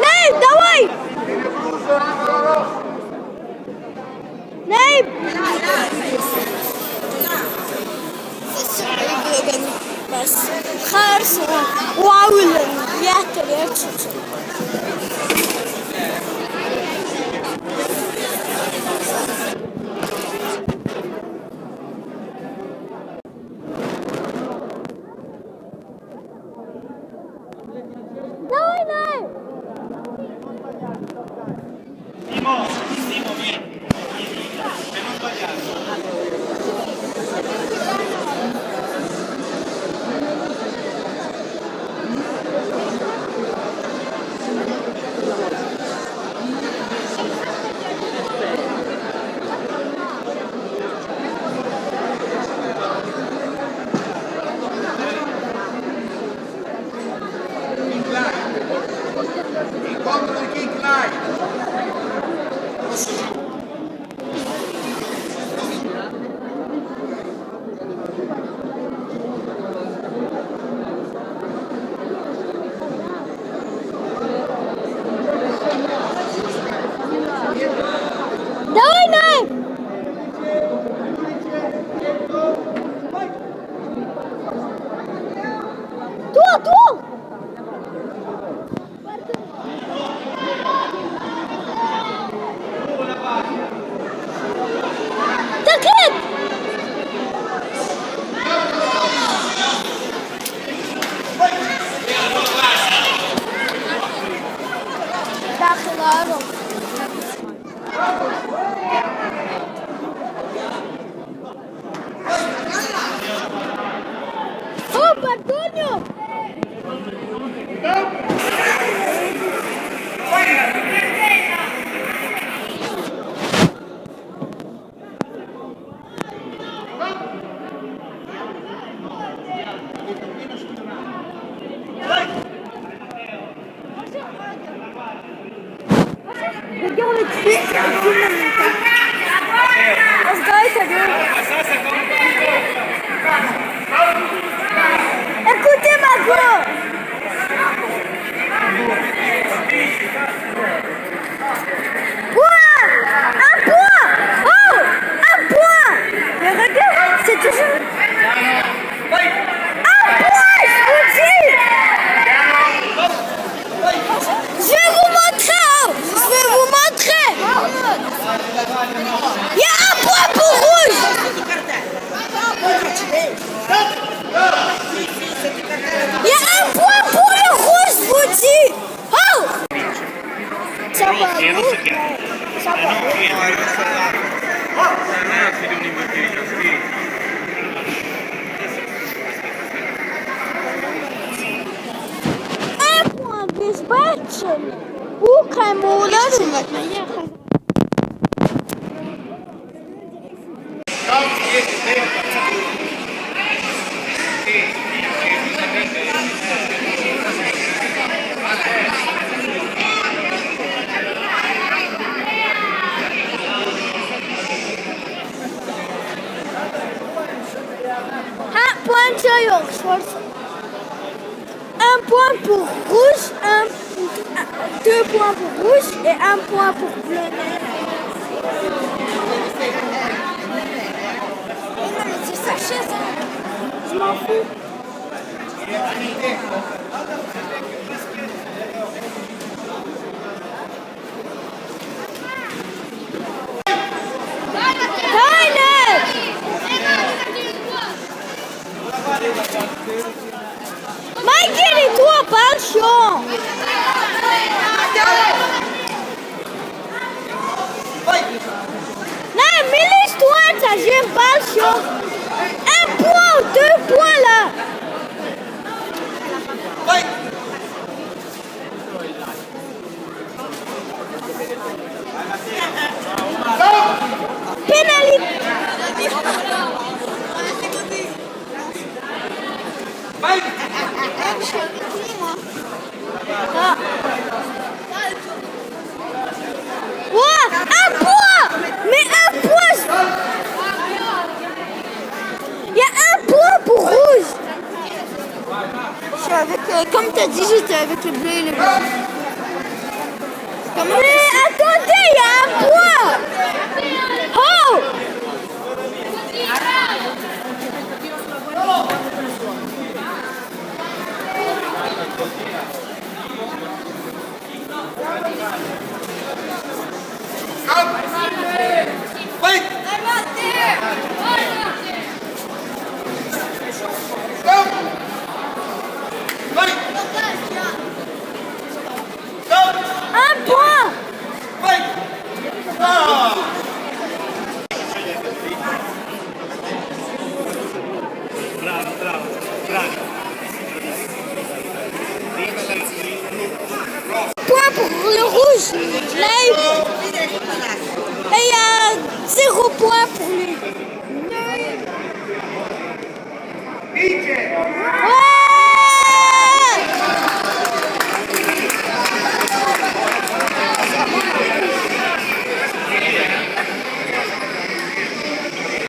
نايم دوي نايم بس خارس وعول ياتر Simo, bien. Per non sbagliare. Incontro di King Knight. Давай, Най! Tu! T'inquiète! Claro. Oh, Bartolio! Regarde le cul, écoutez ma voix. Un point. Oh, un point. Mais regarde, c'est toujours un point, je vous dis. Je vais vous montrer. Je vais vous montrer. Il y a un point pour rouge. Il y a un point pour le rouge, je vous dis. Oh! Ça va, ça va. Un point dispatch. Ou Cremona. Un point pour rouge, deux points pour rouge et un point pour bleu. C'est sa chaise. Je m'en fous. Michael et toi, pas chiant. Non, mais laisse-toi, ça j'aime pas chiant. Un point, deux points là. Pénalité. Ah. Ouais, un point. Mais un point. avec, comme tu as dit, j'étais avec le bleu et le blanc. Mais attendez, il y a un point. Oh! Stop! Fight! Stop! Fight! Stop! Un point! Fight! Ah! Bravo, bravo, bravo. Point pour le rouge. Là, et il y a 0 point pour lui. Vince!